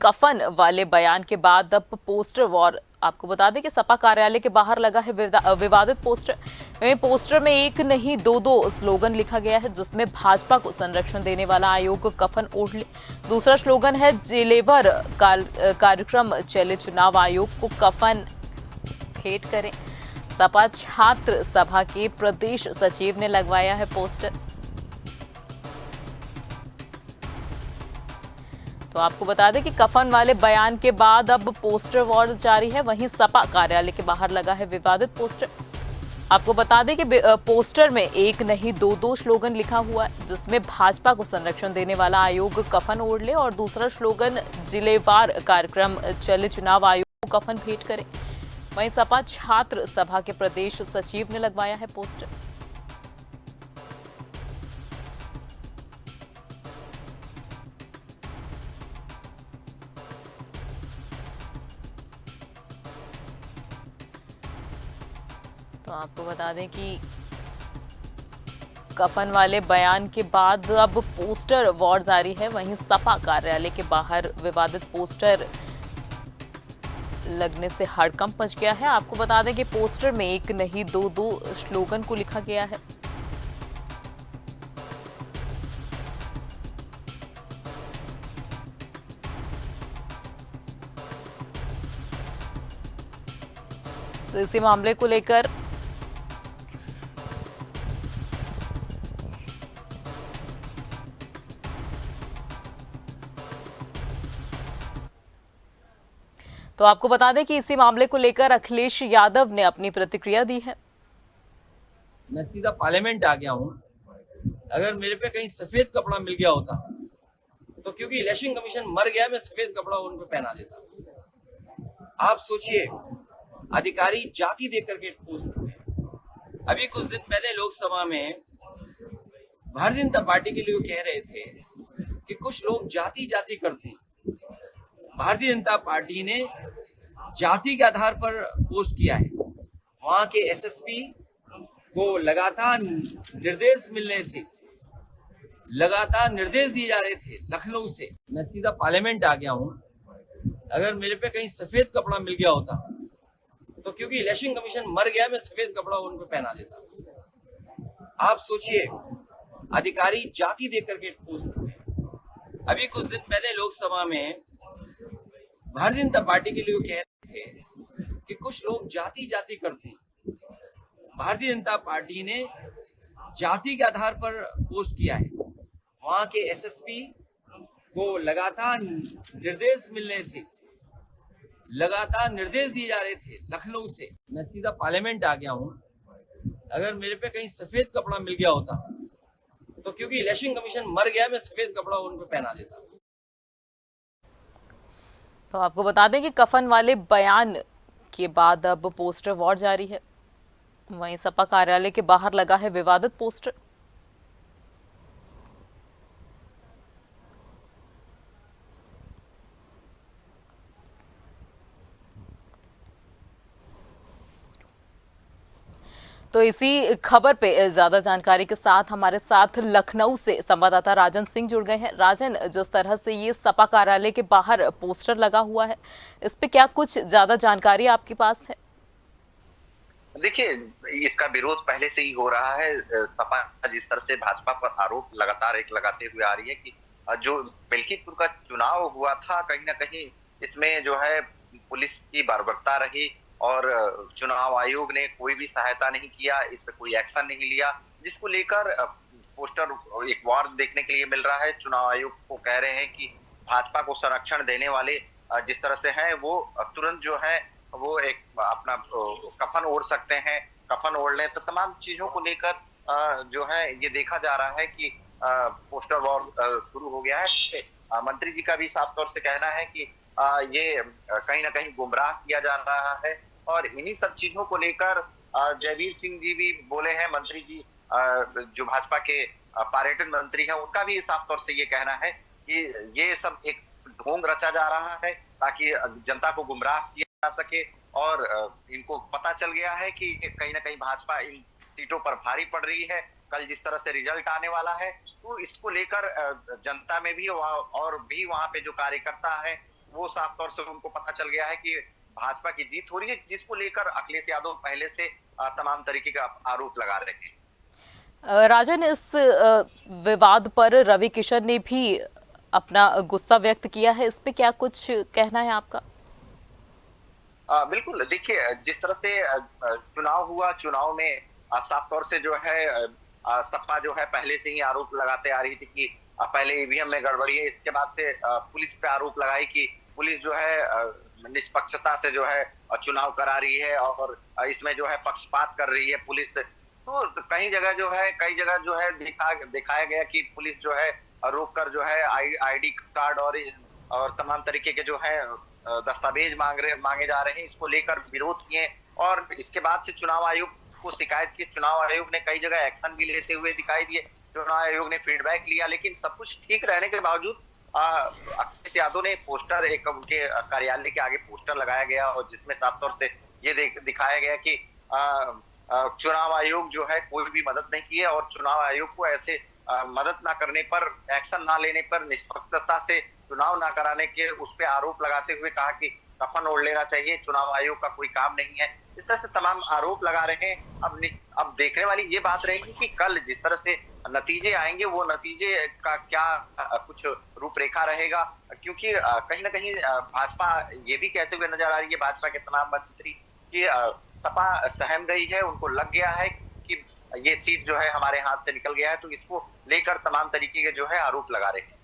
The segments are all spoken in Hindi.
कफन वाले बयान के बाद अब पोस्टर वॉर। आपको बता दें कि सपा कार्यालय के बाहर लगा है विवादित पोस्टर। वहीं पोस्टर में एक नहीं दो दो स्लोगन लिखा गया है, जिसमें भाजपा को संरक्षण देने वाला आयोग कफन ओढ़ ले। दूसरा स्लोगन है जेलेवर कार्यक्रम चले, चुनाव आयोग को कफन भेंट करें। सपा छात्र सभा के प्रदेश सचिव ने लगवाया है पोस्टर। तो आपको बता दें कि कफन वाले बयान के बाद अब पोस्टर वॉर जारी है। वहीं सपा कार्यालय के बाहर लगा है विवादित पोस्टर। आपको बता दें कि पोस्टर में एक नहीं दो दो स्लोगन लिखा हुआ है, जिसमें भाजपा को संरक्षण देने वाला आयोग कफन ओढ़ ले और दूसरा स्लोगन जिलेवार कार्यक्रम चले, चुनाव आयोग को कफन भेंट करे। वहीं सपा छात्र सभा के प्रदेश सचिव ने लगवाया है पोस्टर। तो आपको बता दें कि कफन वाले बयान के बाद अब पोस्टर वॉर जारी है। वहीं सपा कार्यालय के बाहर विवादित पोस्टर लगने से हड़कंप मच गया है। आपको बता दें कि पोस्टर में एक नहीं दो दो स्लोगन को लिखा गया है। तो इसी मामले को लेकर तो आपको बता दें कि इसी मामले को लेकर अखिलेश यादव ने अपनी प्रतिक्रिया दी है। मैं सीधा पार्लियामेंट आ गया हूँ। अगर मेरे पे कहीं सफेद कपड़ा मिल गया होता तो क्योंकि इलेक्शन कमीशन मर गया, मैं सफेद कपड़ा उन पे पहना देता। आप सोचिए, अधिकारी जाति देख करके पोस्ट हुए। अभी कुछ दिन पहले लोकसभा में भारतीय जनता पार्टी के लिए कह रहे थे कि कुछ लोग जाति जाति करते हैं। भारतीय जनता पार्टी ने जाति के आधार पर पोस्ट किया है। वहां के एसएसपी को लगातार निर्देश मिल रहे थे, लगातार निर्देश दिए जा रहे थे लखनऊ से। मैं सीधा पार्लियामेंट आ गया हूँ। अगर मेरे पे कहीं सफेद कपड़ा मिल गया होता तो क्योंकि इलेक्शन कमीशन मर गया, मैं सफेद कपड़ा उन पे पहना देता। आप सोचिए, अधिकारी जाति देख करके पोस्ट हुए। अभी कुछ दिन पहले लोकसभा में भारतीय जनता पार्टी के लिए कह रहे थे कि कुछ लोग जाति जाति करते हैं। भारतीय जनता पार्टी ने जाति के आधार पर पोस्ट किया है। वहां के एसएसपी को लगातार निर्देश मिल रहे थे, लगातार निर्देश दिए जा रहे थे लखनऊ से। मैं सीधा पार्लियामेंट आ गया हूँ। अगर मेरे पे कहीं सफेद कपड़ा मिल गया होता तो क्योंकि इलेक्शन कमीशन मर गया, मैं सफेद कपड़ा उन पे पहना देता। तो आपको बता दें कि कफन वाले बयान के बाद अब पोस्टर वॉर जारी है। वहीं सपा कार्यालय के बाहर लगा है विवादित पोस्टर। तो इसी खबर पे ज्यादा जानकारी के साथ हमारे साथ लखनऊ से संवाददाता राजन सिंह जुड़ गए हैं। राजन, जिस तरह से ये सपा कार्यालय के बाहर पोस्टर लगा हुआ है, इस पे क्या कुछ ज्यादा जानकारी आपके पास है? देखिए, इसका विरोध पहले से ही हो रहा है। सपा जिस तरह से भाजपा पर आरोप लगातार एक लगाते हुए आ रही है कि जो मिल्कीपुर का चुनाव हुआ था, कहीं ना कहीं इसमें जो है पुलिस की बर्बरता रही और चुनाव आयोग ने कोई भी सहायता नहीं किया, इस पे कोई एक्शन नहीं लिया, जिसको लेकर पोस्टर एक वार देखने के लिए मिल रहा है। चुनाव आयोग को कह रहे हैं कि भाजपा को संरक्षण देने वाले जिस तरह से हैं, वो तुरंत जो है वो एक अपना कफन ओढ़ सकते हैं, कफन ओढ़ लें। तो तमाम चीजों को लेकर जो है ये देखा जा रहा है कि पोस्टर वॉर शुरू हो गया है। मंत्री जी का भी साफ तौर से कहना है कि ये कहीं ना कहीं गुमराह किया जा रहा है और इन्हीं सब चीजों को लेकर जयवीर सिंह जी भी बोले हैं। मंत्री जी जो भाजपा के पर्यटन मंत्री हैं, उनका भी साफ तौर से ये कहना है कि ये सब एक ढोंग रचा जा रहा है ताकि जनता को गुमराह किया जा सके और इनको पता चल गया है कि कहीं ना कहीं भाजपा इन सीटों पर भारी पड़ रही है। कल जिस तरह से रिजल्ट आने वाला है, तो इसको लेकर जनता में भी और भी वहां पे जो कार्यकर्ता है वो साफ तौर से उनको पता चल गया है कि भाजपा की जीत हो रही है, जिसको लेकर अखिलेश यादव पहले से तमाम तरीके का आरोप लगा रहे हैं। राजन, इस विवाद पर रवि किशन ने भी अपना गुस्सा व्यक्त किया है, इस पे क्या कुछ कहना है आपका? बिल्कुल, देखिए जिस तरह से चुनाव हुआ, चुनाव में साफ तौर से जो है सपा जो है पहले से ही आरोप लगाते आ रही थी कि पहले ईवीएम में गड़बड़ी है। इसके बाद से पुलिस पे आरोप लगाई कि पुलिस जो है निष्पक्षता से जो है चुनाव करा रही है और इसमें जो है पक्षपात कर रही है पुलिस। तो कई जगह जो है दिखाया गया कि पुलिस जो है रोक कर जो है आईडी कार्ड और तमाम तरीके के जो है दस्तावेज मांगे जा रहे हैं। इसको लेकर विरोध किए और इसके बाद से चुनाव आयोग को शिकायत की। चुनाव आयोग ने कई जगह एक्शन भी लेते हुए दिखाई दिए, चुनाव आयोग ने फीडबैक लिया, लेकिन सब कुछ ठीक रहने के बावजूद अखिलेश यादव ने पोस्टर एक उनके कार्यालय के आगे पोस्टर लगाया गया और जिसमें साफ तौर से ये दिखाया गया कि चुनाव आयोग जो है कोई भी मदद नहीं की है और चुनाव आयोग को ऐसे मदद ना करने पर, एक्शन ना लेने पर, निष्पक्षता से चुनाव ना कराने के उस पे आरोप लगाते हुए कहा कि कफन ओढ़ लेना चाहिए, चुनाव आयोग का कोई काम नहीं है। इस तरह से तमाम आरोप लगा रहे हैं। अब देखने वाली ये बात रहेगी कि कल जिस तरह से नतीजे आएंगे वो नतीजे का क्या कुछ रूपरेखा रहेगा, क्योंकि कहीं ना कहीं भाजपा ये भी कहते हुए नजर आ रही है, भाजपा के तमाम मंत्री, कि सपा सहम गई है, उनको लग गया है कि ये सीट जो है हमारे हाथ से निकल गया है, तो इसको लेकर तमाम तरीके के जो है आरोप लगा रहे हैं।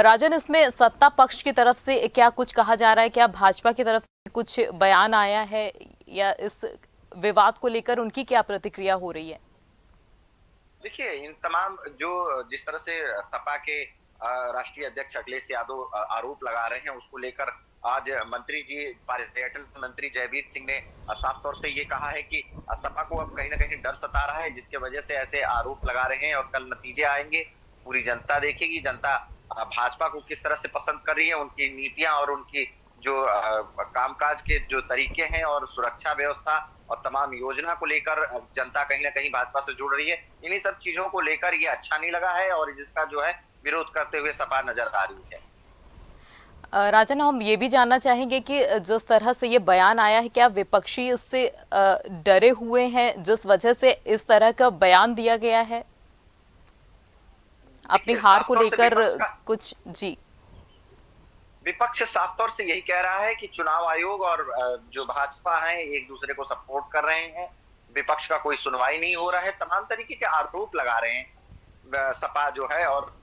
राजन, इसमें सत्ता पक्ष की तरफ से क्या कुछ कहा जा रहा है? क्या भाजपा की तरफ से कुछ बयान आया है या इस विवाद को लेकर उनकी क्या प्रतिक्रिया हो रही है? देखिए, इन तमाम जो जिस तरह से सपा के राष्ट्रीय अध्यक्ष अखिलेश यादव आरोप लगा रहे हैं, उसको लेकर आज मंत्री जी, पर्यटन मंत्री जयवीर सिंह ने साफ तौर से ये कहा है कि सपा को अब कहीं ना कहीं डर सता रहा है, जिसके वजह से ऐसे आरोप लगा रहे हैं और कल नतीजे आएंगे, पूरी जनता देखेगी, जनता भाजपा को किस तरह से पसंद कर रही है, उनकी नीतियां और उनकी जो कामकाज के जो तरीके हैं और सुरक्षा व्यवस्था और तमाम योजना को लेकर जनता कहीं ना कहीं भाजपा से जुड़ रही है। इन्हीं सब चीजों को लेकर ये अच्छा नहीं लगा है और जिसका जो है विरोध करते हुए सपा नजर आ रही है। राजन, हम ये भी जानना चाहेंगे कि जिस तरह से ये बयान आया है, क्या विपक्षी इससे डरे हुए हैं जिस वजह से इस तरह का बयान दिया गया है अपनी हार को लेकर कुछ? जी, विपक्ष साफ तौर से यही कह रहा है कि चुनाव आयोग और जो भाजपा है एक दूसरे को सपोर्ट कर रहे हैं, विपक्ष का कोई सुनवाई नहीं हो रहा है, तमाम तरीके के आरोप लगा रहे हैं सपा जो है। और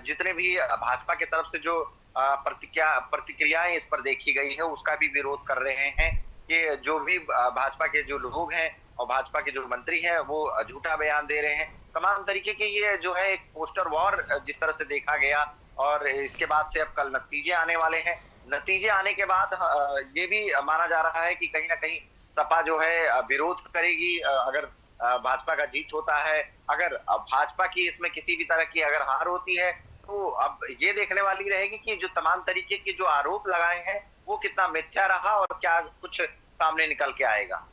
जितने भी भाजपा की तरफ से जो प्रतिक्रियाएं इस पर देखी गई है उसका भी विरोध कर रहे हैं कि जो भी भाजपा के जो लोग हैं और भाजपा के जो मंत्री हैं वो झूठा बयान दे रहे हैं। तमाम तरीके के ये जो है एक पोस्टर वॉर जिस तरह से देखा गया और इसके बाद से अब कल नतीजे आने वाले हैं। नतीजे आने के बाद ये भी माना जा रहा है कि कहीं ना कहीं सपा जो है विरोध करेगी अगर भाजपा का जीत होता है। अगर भाजपा की इसमें किसी भी तरह की अगर हार होती है तो अब ये देखने वाली रहेगी कि जो तमाम तरीके के जो आरोप लगाए हैं वो कितना मिथ्या रहा और क्या कुछ सामने निकल के आएगा।